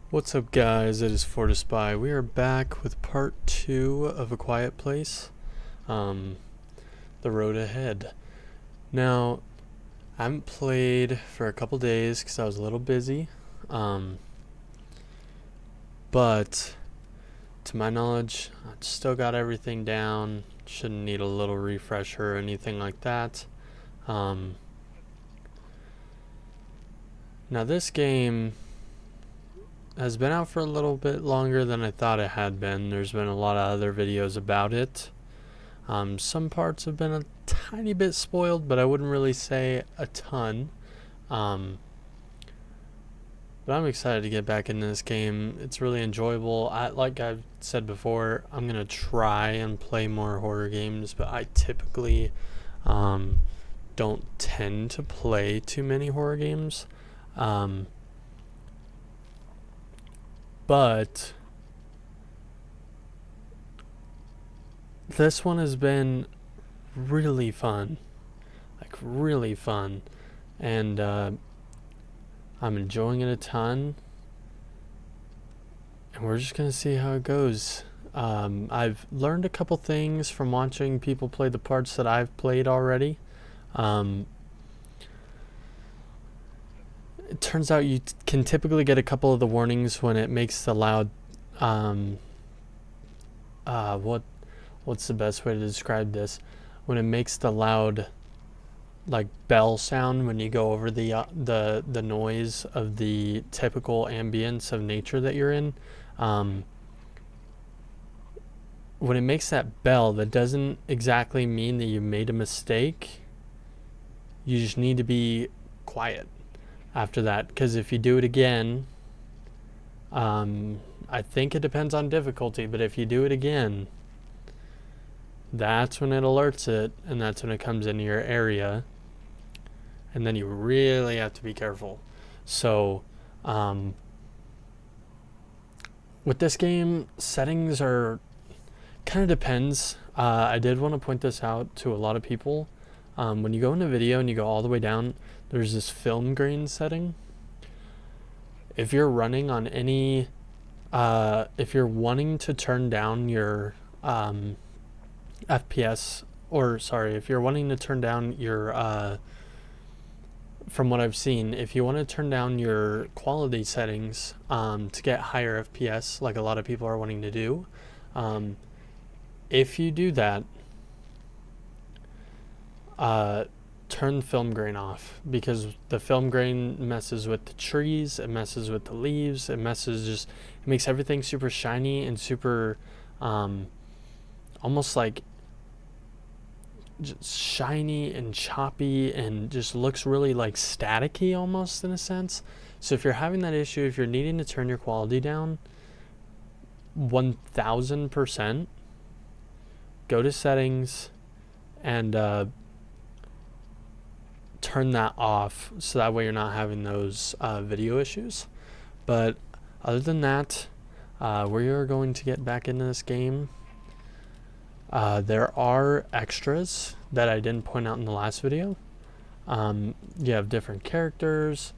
What's up, guys? It is Spy. We are back with part 2 of A Quiet Place, The Road Ahead. Now, I haven't played for a couple days because I was a little busy, but to my knowledge, I've still got everything down. Shouldn't need a little refresher or anything like that. Now, this game has been out for a little bit longer than I thought it had been. There's been a lot of other videos about it. Some parts have been a tiny bit spoiled, but I wouldn't really say a ton. But I'm excited to get back into this game. It's really enjoyable. Like I've said before, I'm going to try and play more horror games, but I typically don't tend to play too many horror games. But this one has been really fun, and I'm enjoying it a ton, and we're just gonna see how it goes. I've learned a couple things from watching people play the parts that I've played already. It turns out you can typically get a couple of the warnings when it makes the loud what's the best way to describe this, when it makes the loud like bell sound when you go over the noise of the typical ambience of nature that you're in. When it makes that bell, that doesn't exactly mean that you made a mistake. You just need to be quiet after that, because if you do it again, I think it depends on difficulty, but if you do it again, that's when it alerts it, and that's when it comes into your area, and then you really have to be careful. So with this game, settings are kind of depends. I did want to point this out to a lot of people. When you go into video and you go all the way down, there's this film grain setting. If you're running on any, if you're wanting to turn down your FPS, or sorry, if you're wanting to turn down your, from what I've seen, if you want to turn down your quality settings to get higher FPS, like a lot of people are wanting to do, if you do that, turn film grain off, because the film grain messes with the trees, it messes with the leaves, it makes everything super shiny and super almost like just shiny and choppy, and just looks really like staticky almost in a sense. So if you're having that issue, if you're needing to turn your quality down 1000%, go to settings and turn that off, so that way you're not having those video issues. But other than that, we are going to get back into this game. There are extras that I didn't point out in the last video. You have different characters,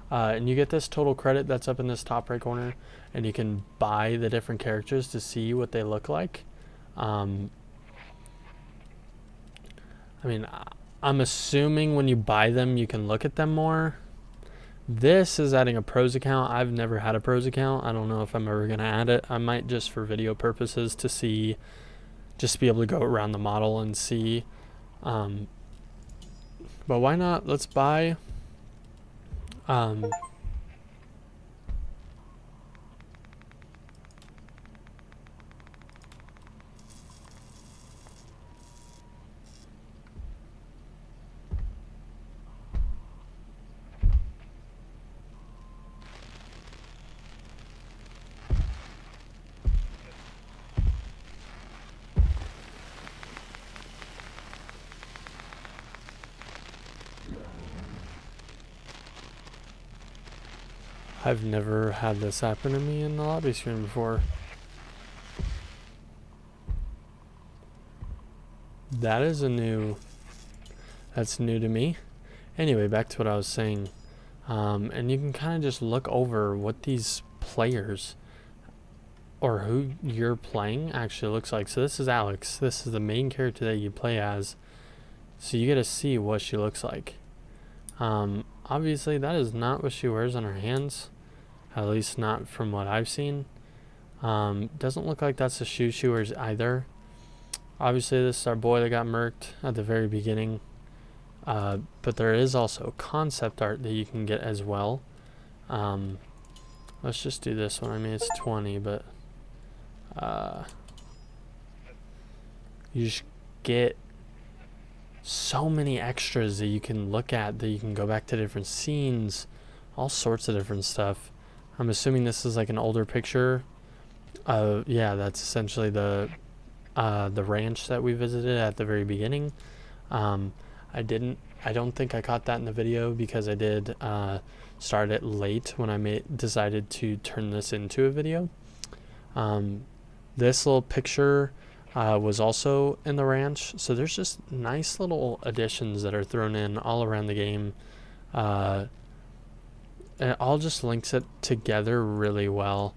and you get this total credit that's up in this top right corner, and you can buy the different characters to see what they look like. I mean, I'm assuming when you buy them, you can look at them more. This is adding a pros account. I've never had a pros account. I don't know if I'm ever going to add it. I might, just for video purposes, to see, just be able to go around the model and see. But why not? Let's buy. I've never had this happen to me in the lobby screen before. That's new to me. Anyway, back to what I was saying. And you can kind of just look over what these players or who you're playing actually looks like. So this is Alex. This is the main character that you play as. So you get to see what she looks like. Obviously that is not what she wears on her hands. At least not from what I've seen. Doesn't look like that's the shoe she wears either. Obviously this is our boy that got murked at the very beginning. But there is also concept art that you can get as well. Let's just do this one. I mean, it's 20, but you just get so many extras that you can look at, that you can go back to different scenes, all sorts of different stuff. I'm assuming this is like an older picture. Yeah, that's essentially the ranch that we visited at the very beginning. I don't think I caught that in the video because I did start it late when I decided to turn this into a video. This little picture was also in the ranch, so there's just nice little additions that are thrown in all around the game. And it all just links it together really well.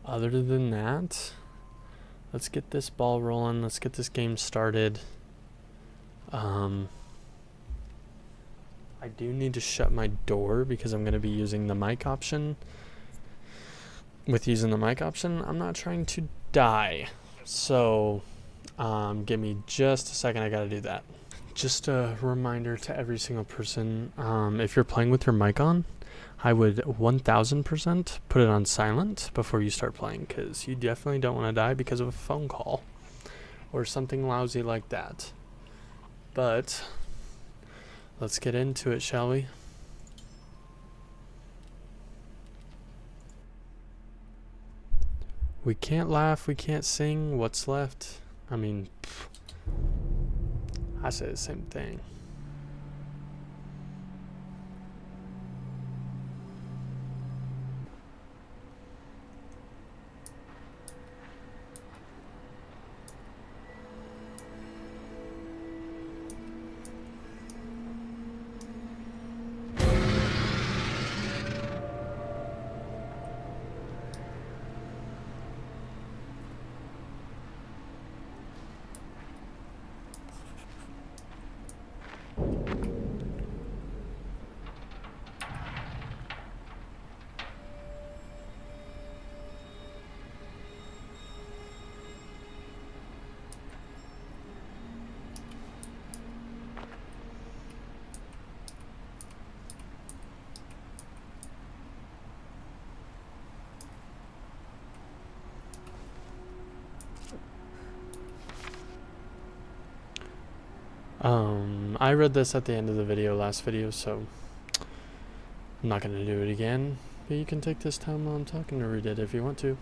Other than that, let's get this ball rolling. Let's get this game started. I do need to shut my door because I'm going to be using the mic option. With using the mic option, I'm not trying to die. So, give me just a second. I got to do that. Just a reminder to every single person, if you're playing with your mic on, I would 1000% put it on silent before you start playing, because you definitely don't want to die because of a phone call or something lousy like that. But let's get into it, shall we? We can't laugh, we can't sing. What's left? I mean, I say the same thing. I read this at the end of the last video, so I'm not going to do it again. But you can take this time while I'm talking to read it if you want to.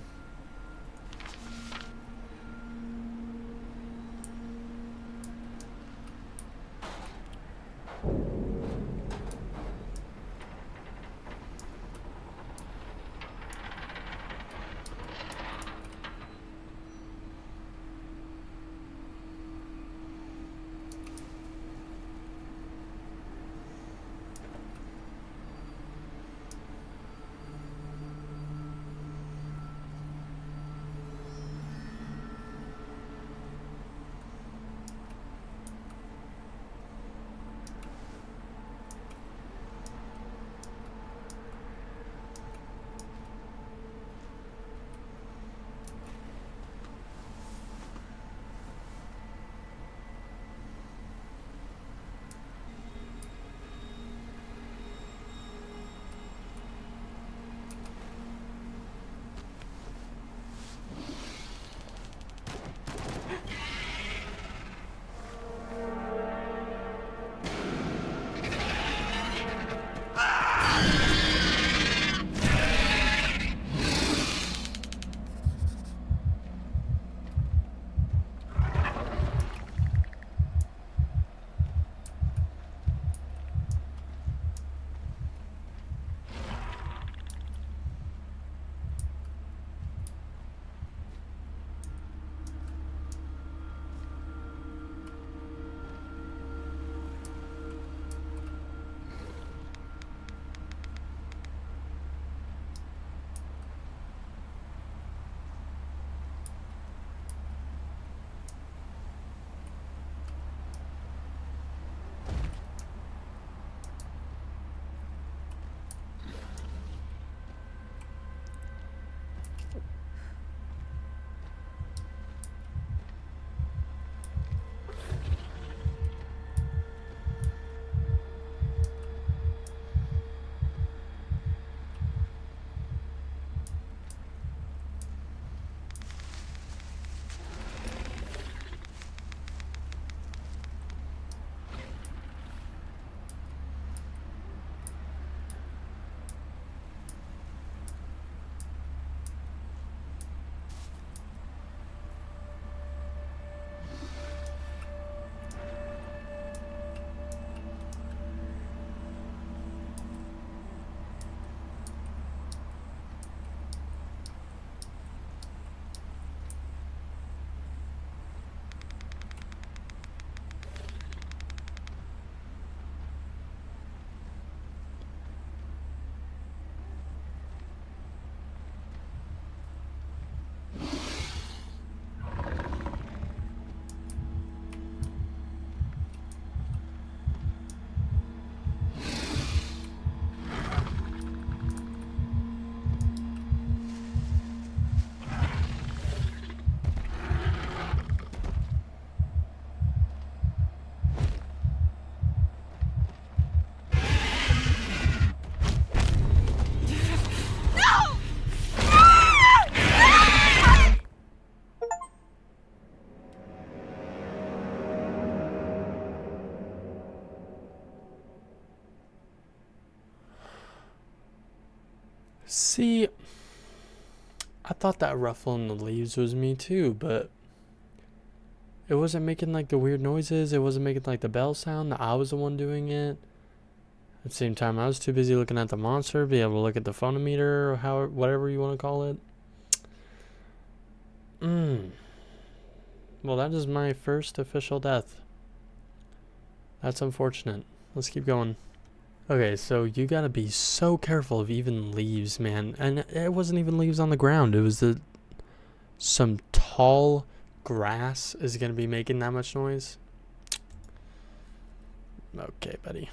See, I thought that ruffling the leaves was me too, but it wasn't making like the weird noises. It wasn't making like the bell sound. I was the one doing it. At the same time, I was too busy looking at the monster, be able to look at the phonometer or how, whatever you want to call it. Well, that is my first official death. That's unfortunate. Let's keep going. Okay, so you gotta be so careful of even leaves, man. And it wasn't even leaves on the ground. It was some tall grass is gonna be making that much noise. Okay, buddy.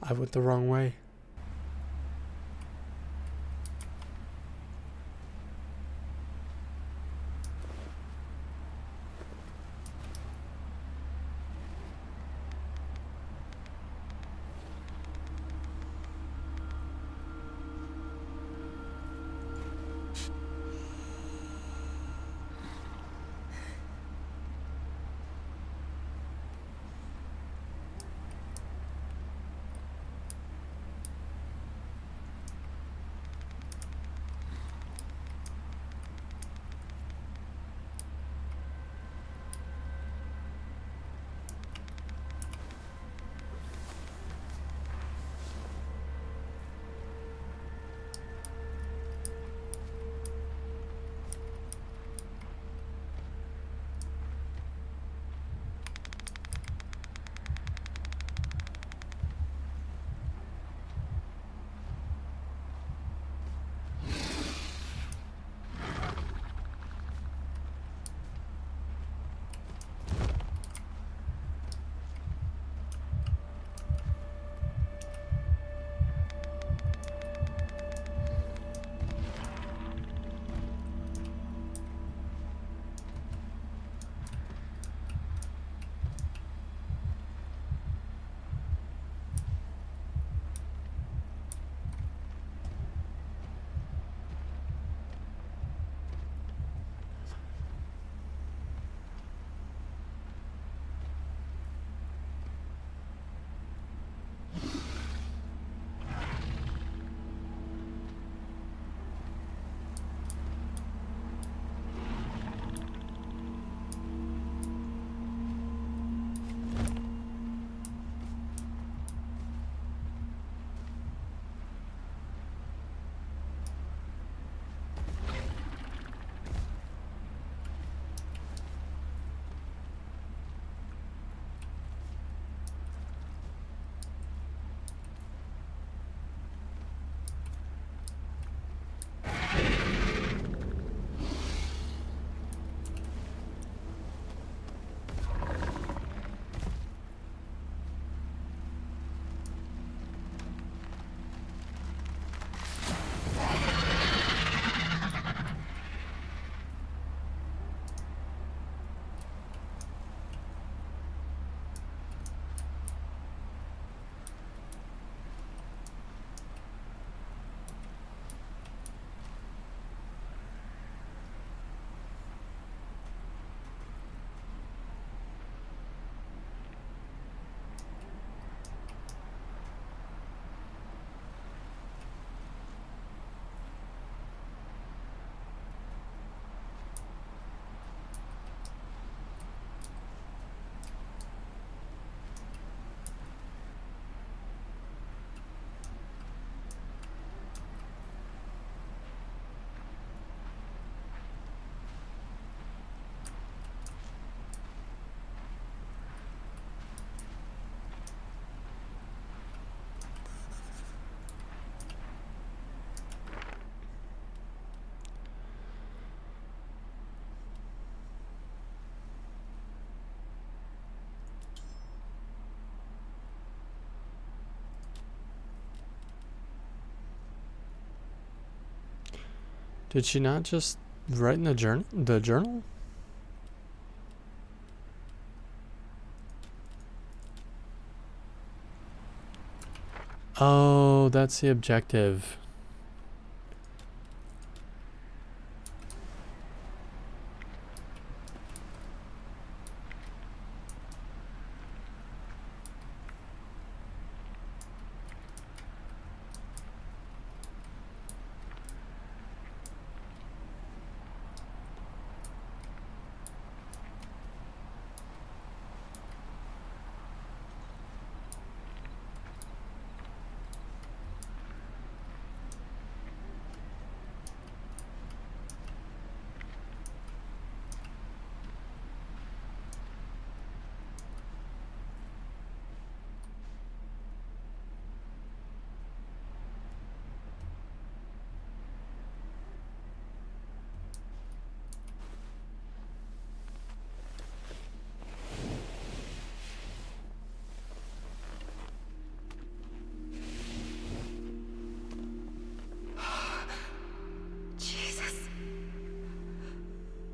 I went the wrong way. Did she not just write in the journal? Oh, that's the objective.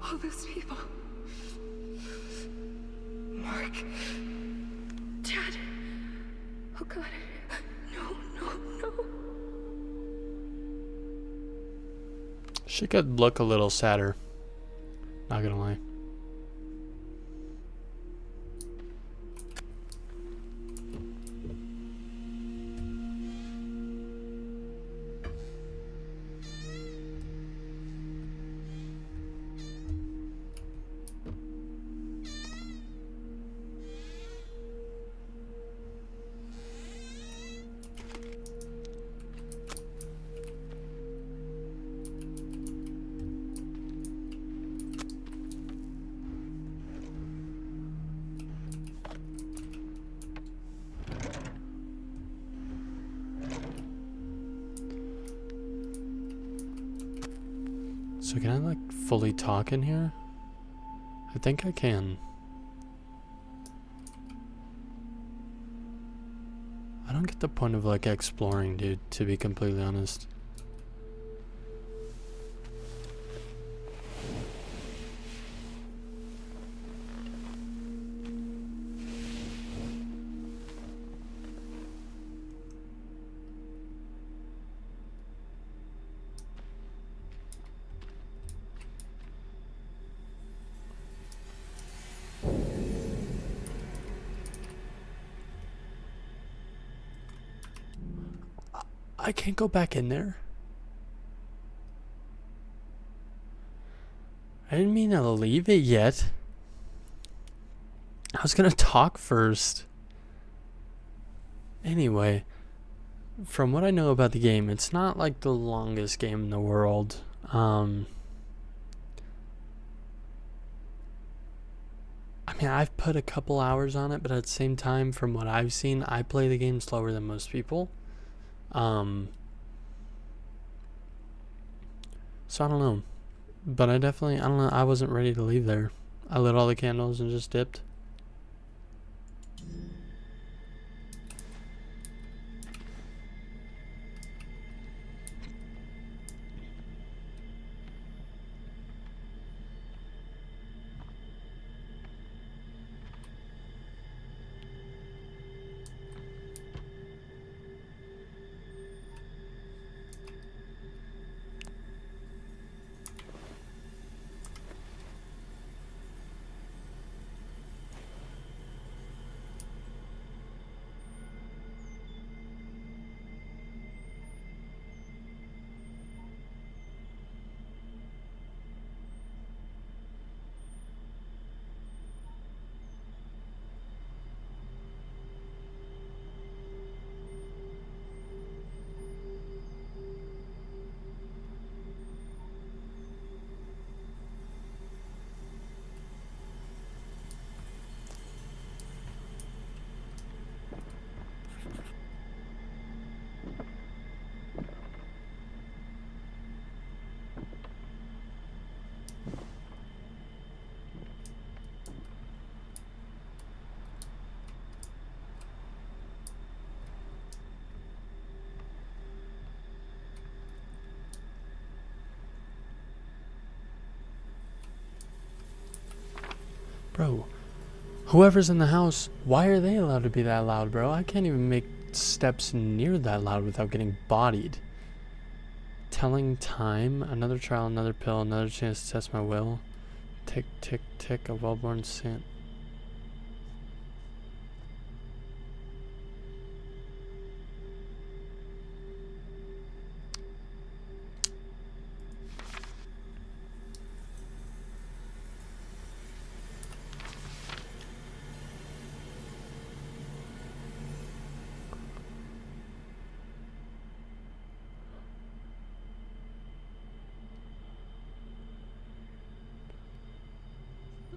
All those people. Mark. Dad. Oh God. No, no, no. She could look a little sadder. Not gonna lie. So can I like fully talk in here? I think I can. I don't get the point of like exploring, dude, to be completely honest. I can't go back in there. I didn't mean to leave it yet. I was gonna talk first. Anyway, from what I know about the game, it's not like the longest game in the world. I mean, I've put a couple hours on it, but at the same time, from what I've seen, I play the game slower than most people. So I don't know. But I don't know, I wasn't ready to leave there. I lit all the candles and just dipped. Bro, whoever's in the house, why are they allowed to be that loud, bro? I can't even make steps near that loud without getting bodied. Telling time, another trial, another pill, another chance to test my will. Tick, tick, tick, a well-born saint.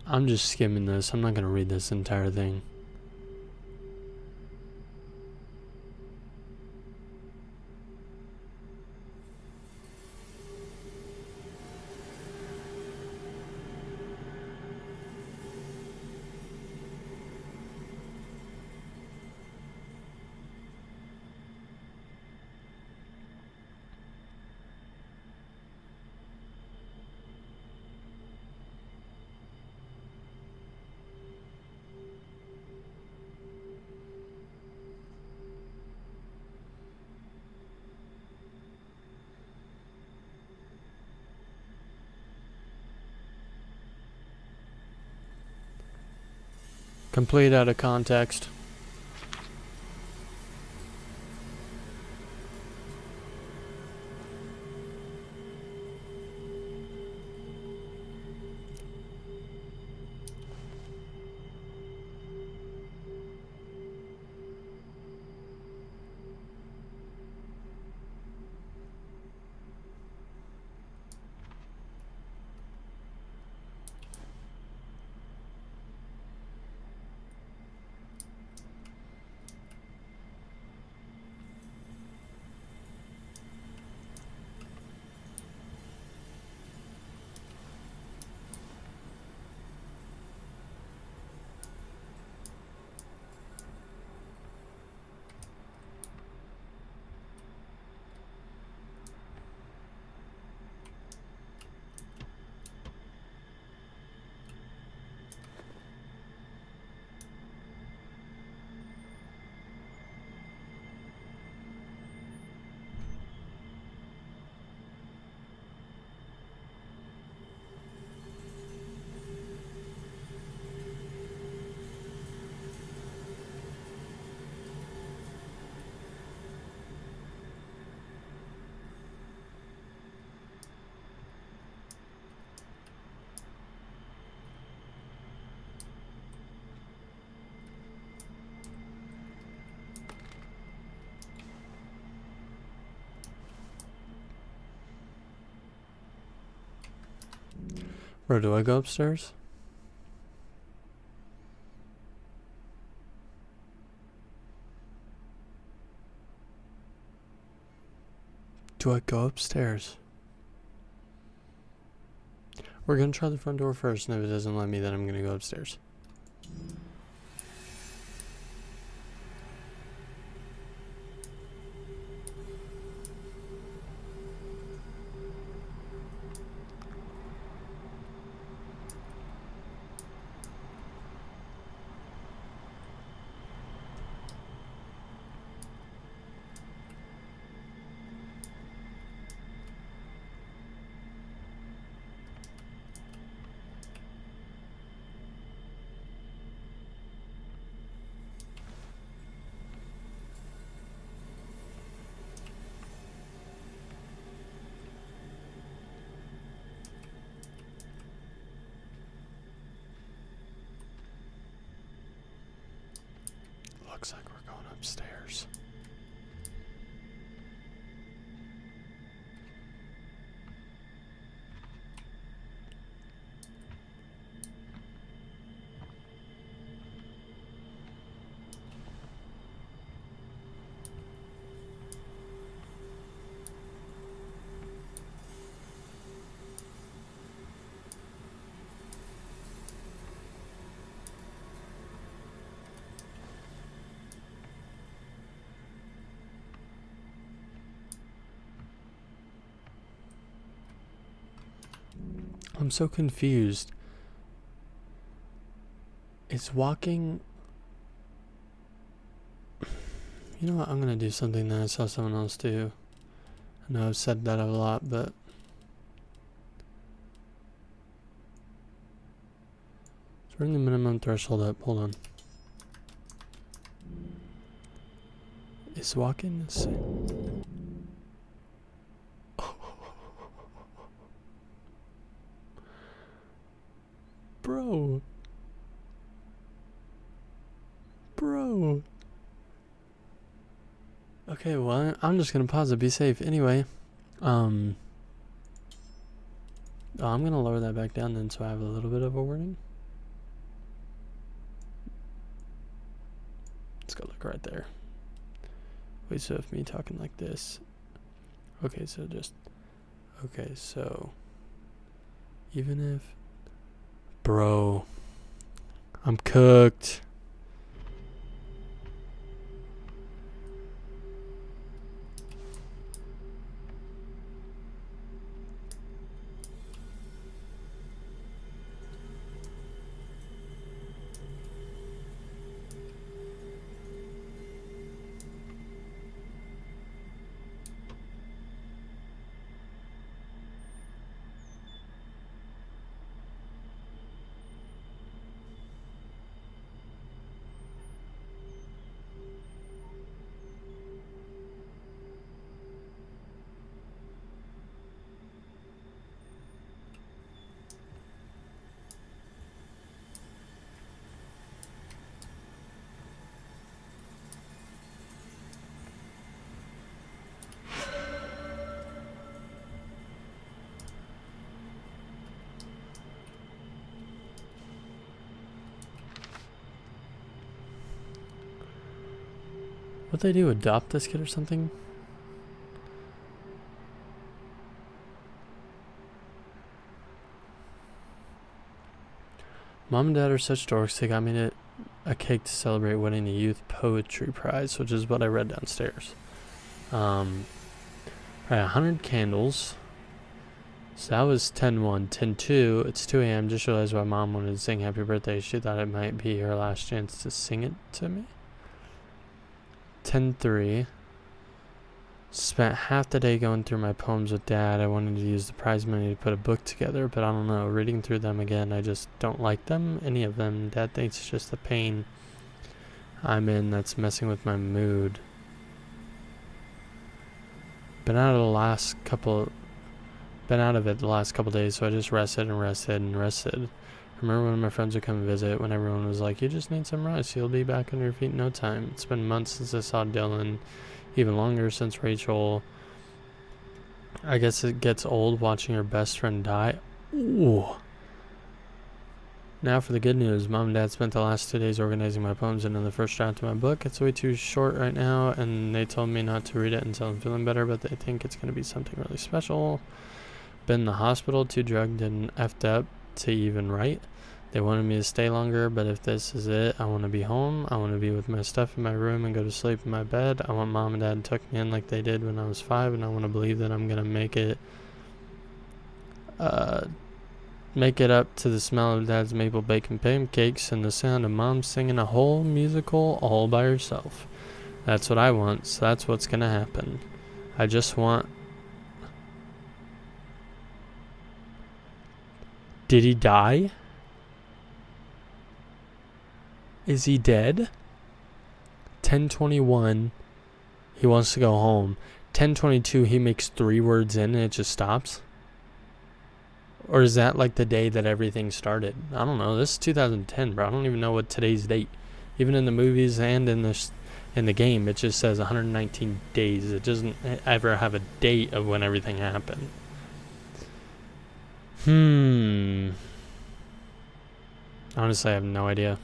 I'm just skimming this. I'm not going to read this entire thing. Complete out of context. Bro, do I go upstairs? Do I go upstairs? We're gonna try the front door first, and if it doesn't let me, then I'm gonna go upstairs. Looks like we're going upstairs. I'm so confused. Is walking... You know what? I'm going to do something that I saw someone else do. I know I've said that a lot, but... Let's bring the minimum threshold up. Hold on. Is walking the same? Bro. Bro. Okay, well, I'm just gonna pause it. Be safe. Anyway, I'm gonna lower that back down then so I have a little bit of a warning. Let's go look right there. Wait, so if me talking like this. Okay, so just... Okay, so... Even if... Bro. I'm cooked. What'd they do? Adopt this kid or something? Mom and Dad are such dorks. They got me a cake to celebrate winning the youth poetry prize, which is what I read downstairs. Right, 100 candles. So that was 10-1. 10-2, it's 2 a.m. Just realized why Mom wanted to sing happy birthday. She thought it might be her last chance to sing it to me. 10-3. Spent half the day going through my poems with Dad. I wanted to use the prize money to put a book together, but I don't know. Reading through them again, I just don't like them. Any of them. Dad thinks it's just the pain I'm in that's messing with my mood. Been out of it the last couple days, so I just rested. Remember when my friends would come visit, when everyone was like, you just need some rest, you'll be back on your feet in no time. It's been months since I saw Dylan, even longer since Rachel. I guess it gets old watching your best friend die. Ooh. Now for the good news. Mom and Dad spent the last 2 days organizing my poems into the first draft of my book. It's way too short right now, and they told me not to read it until I'm feeling better, but they think it's going to be something really special. Been in the hospital, too drugged and effed up to even write. They wanted me to stay longer, but if this is it, I want to be home. I want to be with my stuff in my room and go to sleep in my bed. I want Mom and Dad to tuck me in like they did when I was 5, and I want to believe that I'm going to make it up to the smell of Dad's maple bacon pancakes and the sound of Mom singing a whole musical all by herself. That's what I want, so that's what's going to happen. I just want... Did he die? Is he dead? 10:21, he wants to go home. 10:22, he makes 3 words in and it just stops? Or is that like the day that everything started? I don't know. This is 2010, bro. I don't even know what today's date. Even in the movies and in the game, it just says 119 days. It doesn't ever have a date of when everything happened. Honestly, I have no idea.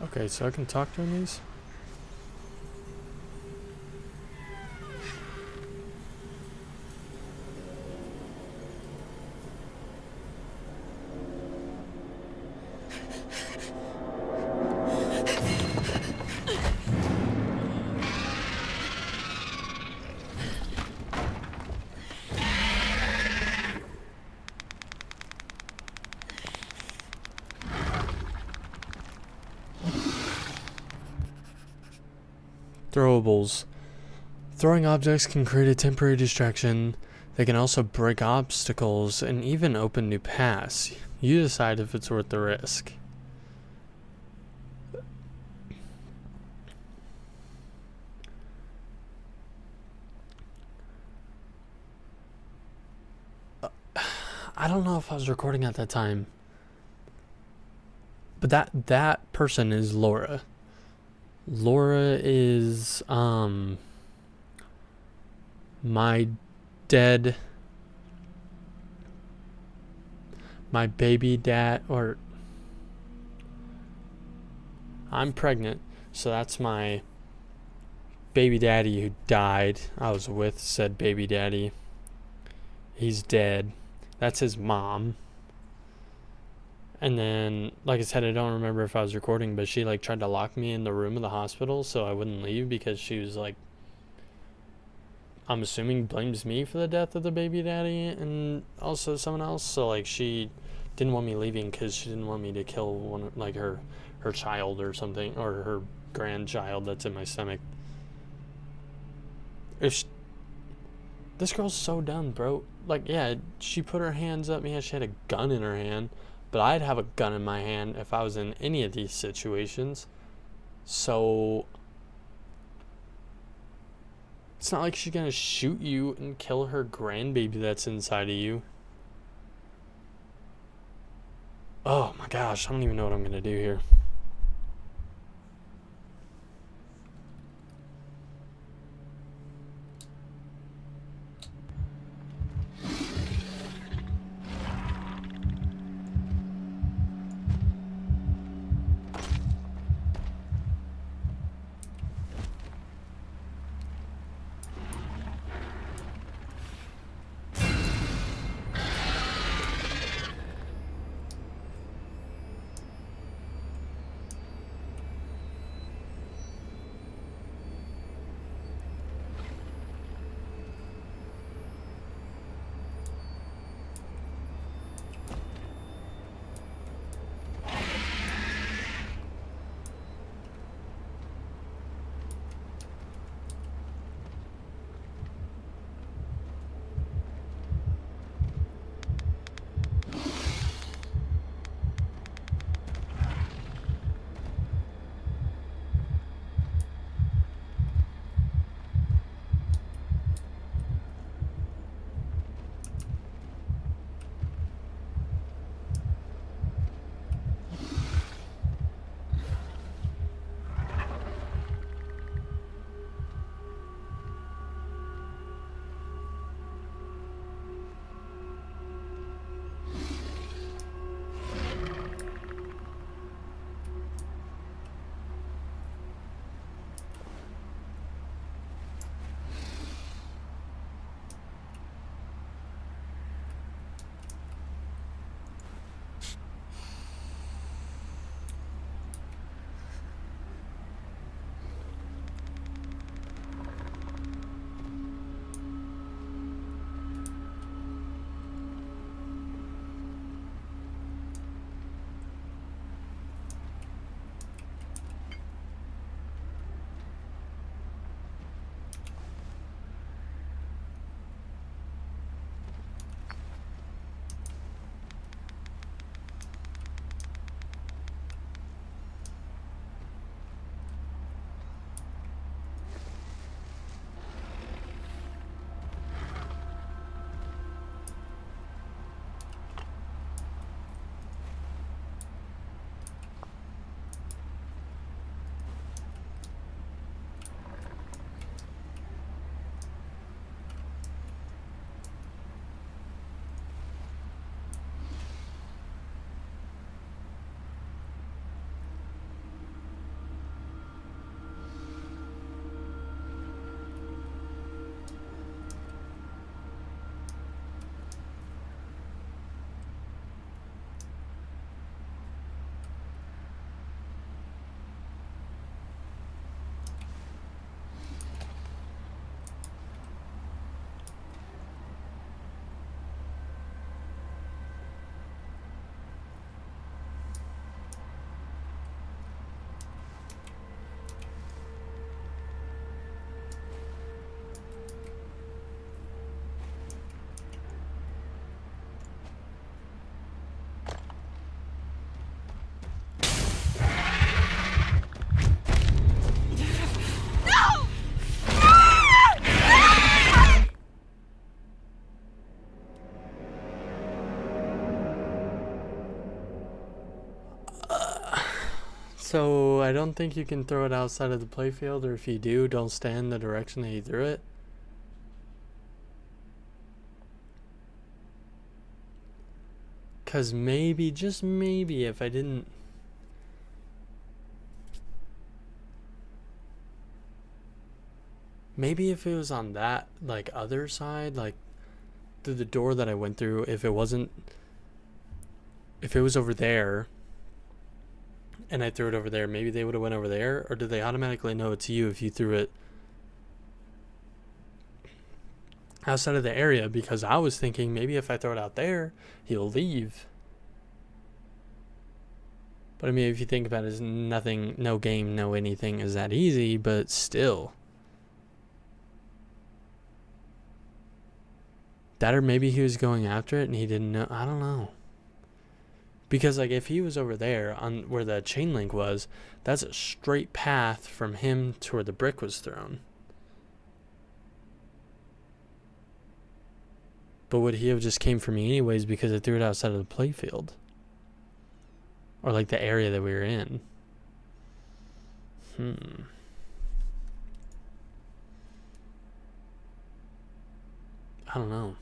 Okay, so I can talk during these? Throwables. Throwing objects can create a temporary distraction. They can also break obstacles and even open new paths. You decide if it's worth the risk. I don't know if I was recording at that time. But that person is Laura. Laura is my dead my baby dad, or I'm pregnant, so that's my baby daddy who died. I was with said baby daddy. He's dead. That's his mom. And then, like I said, I don't remember if I was recording, but she like tried to lock me in the room of the hospital so I wouldn't leave because she was like, I'm assuming blames me for the death of the baby daddy and also someone else. So like she didn't want me leaving because she didn't want me to kill one, like her child or something, or her grandchild that's in my stomach. This girl's so dumb, bro. Like, yeah, she put her hands up. Yeah, she had a gun in her hand, but I'd have a gun in my hand if I was in any of these situations. So it's not like she's gonna shoot you and kill her grandbaby that's inside of you. Oh my gosh, I don't even know what I'm gonna do here. So I don't think you can throw it outside of the playfield, or if you do, don't stand the direction that you threw it. Because maybe, just maybe, if I didn't... Maybe if it was on that, like, other side, like, through the door that I went through, if it wasn't... If it was over there, and I threw it over there, maybe they would have went over there? Or do they automatically know it's you if you threw it outside of the area? Because I was thinking maybe if I throw it out there, he'll leave. But I mean, if you think about it, nothing, no game, no anything is that easy, but still. That, or maybe he was going after it and he didn't know. I don't know. Because, like, if he was over there on where the chain link was, that's a straight path from him to where the brick was thrown. But would he have just came for me anyways because I threw it outside of the playfield? Or, like, the area that we were in? I don't know.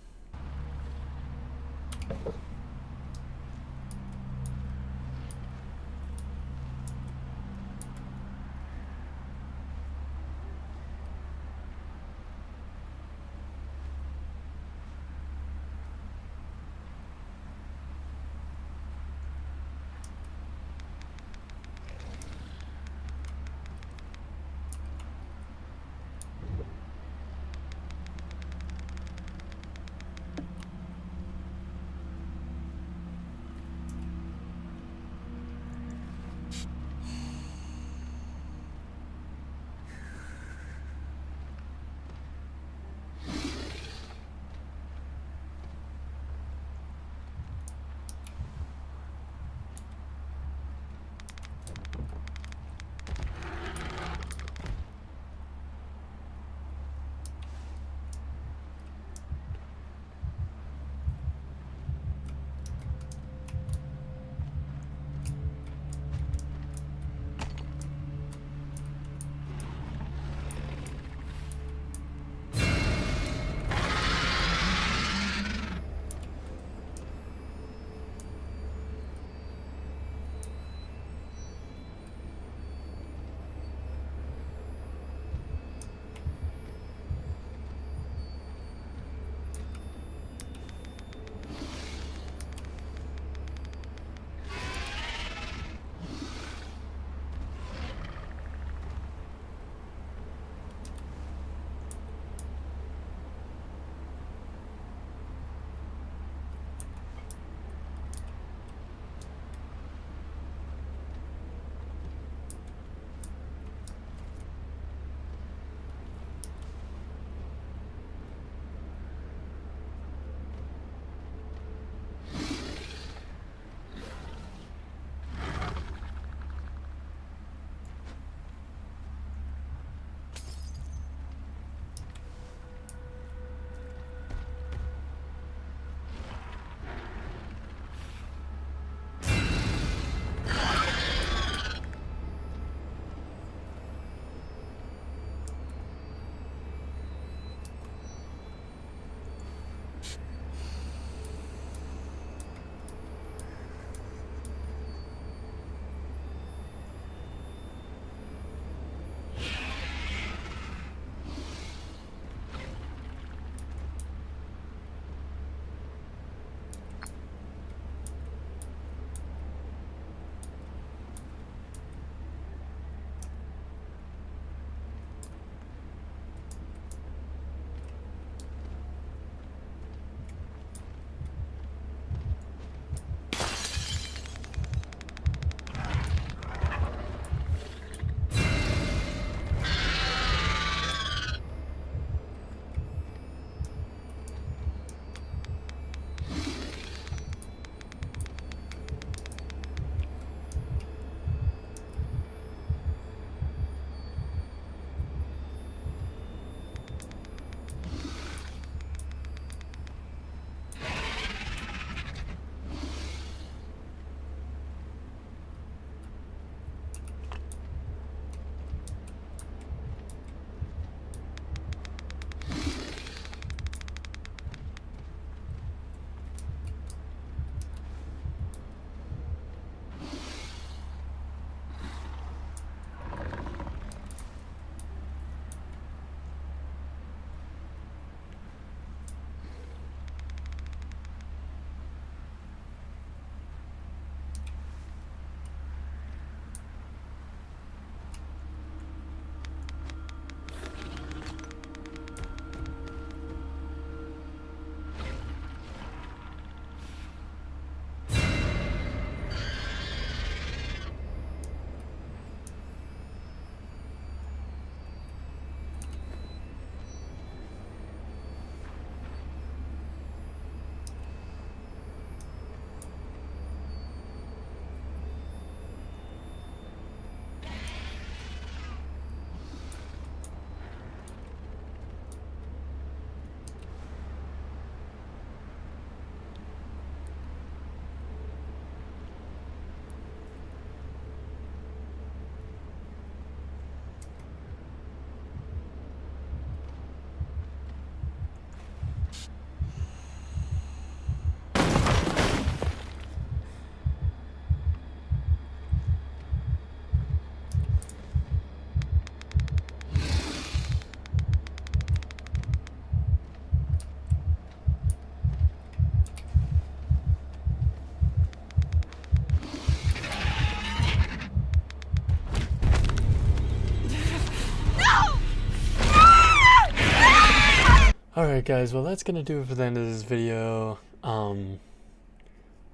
Alright guys, well that's gonna do it for the end of this video.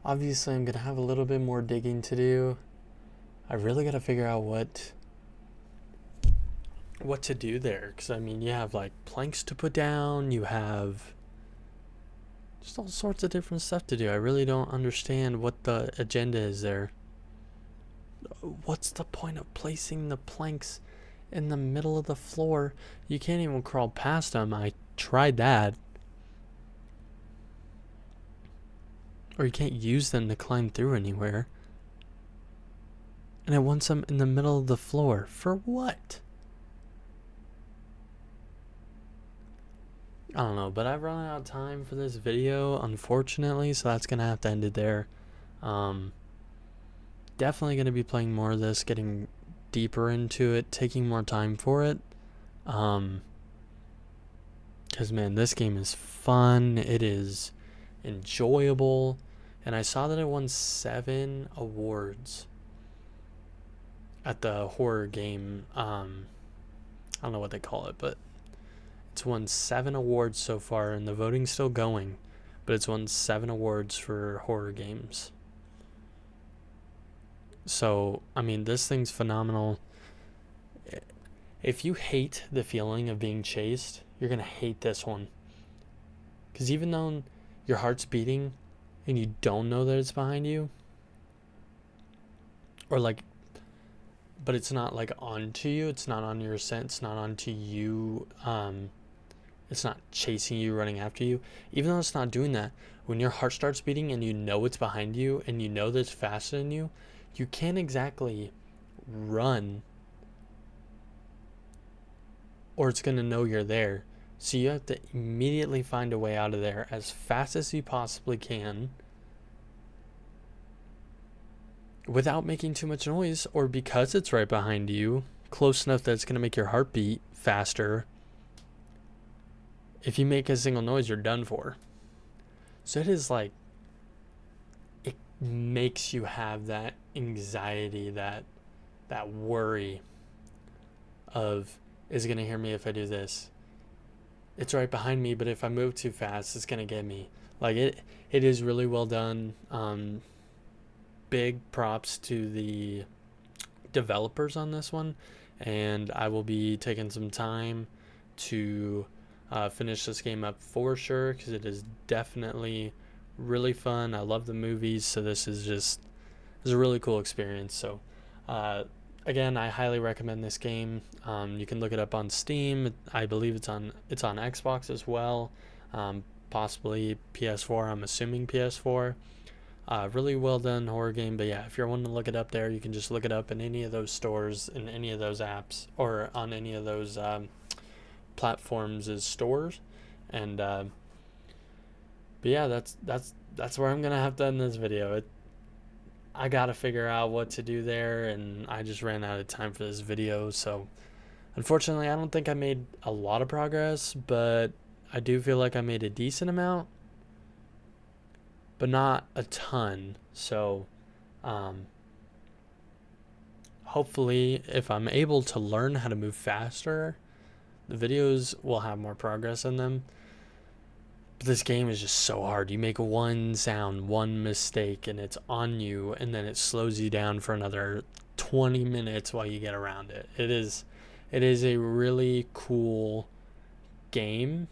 Obviously I'm gonna have a little bit more digging to do. I really gotta figure out what to do there, because I mean you have like planks to put down, you have just all sorts of different stuff to do. I really don't understand what the agenda is there. What's the point of placing the planks in the middle of the floor? You can't even crawl past them. I tried that. Or you can't use them to climb through anywhere. And it wants them in the middle of the floor. For what? I don't know, but I've run out of time for this video, unfortunately, so that's going to have to end it there. Definitely going to be playing more of this, getting deeper into it, taking more time for it. Because, man, this game is fun. It is enjoyable. And I saw that it won 7 awards at the horror game. I don't know what they call it, but it's won 7 awards so far, and the voting's still going. But it's won 7 awards for horror games. So, I mean, this thing's phenomenal. If you hate the feeling of being chased, you're going to hate this one. Because even though your heart's beating and you don't know that it's behind you, or like, but it's not like onto you, it's not on your scent, it's not onto you, it's not chasing you, running after you. Even though it's not doing that, when your heart starts beating and you know it's behind you and you know that it's faster than you, you can't exactly run, or it's going to know you're there. So you have to immediately find a way out of there as fast as you possibly can without making too much noise, or because it's right behind you, close enough that it's going to make your heart beat faster. If you make a single noise, you're done for. So it is like, it makes you have that anxiety, that worry of, is it going to hear me if I do this? It's right behind me, but if I move too fast, it's going to get me. Like, it is really well done. Big props to the developers on this one, and I will be taking some time to finish this game up for sure, because it is definitely really fun. I love the movies, so this is a really cool experience. So again, I highly recommend this game. You can look it up on Steam. I believe it's on Xbox as well, possibly PS4. I'm assuming PS4. Really well done horror game. But yeah, if you're wanting to look it up there, you can just look it up in any of those stores, in any of those apps, or on any of those platforms as stores. And but yeah, that's where I'm gonna have to end this video. I gotta figure out what to do there, and I just ran out of time for this video. So unfortunately, I don't think I made a lot of progress, but I do feel like I made a decent amount, but not a ton. So hopefully, if I'm able to learn how to move faster, the videos will have more progress in them. But this game is just so hard. You make one sound, one mistake, and it's on you, and then it slows you down for another 20 minutes while you get around it. It is a really cool game,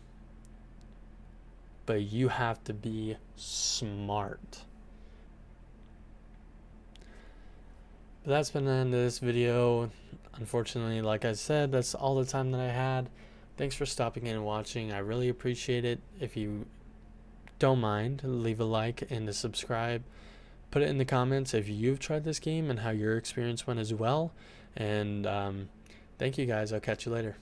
but you have to be smart. But that's been the end of this video. Unfortunately, like I said, that's all the time that I had. Thanks for stopping in and watching. I really appreciate it. If you don't mind, leave a like and a subscribe. Put it in the comments if you've tried this game and how your experience went as well. And thank you guys. I'll catch you later.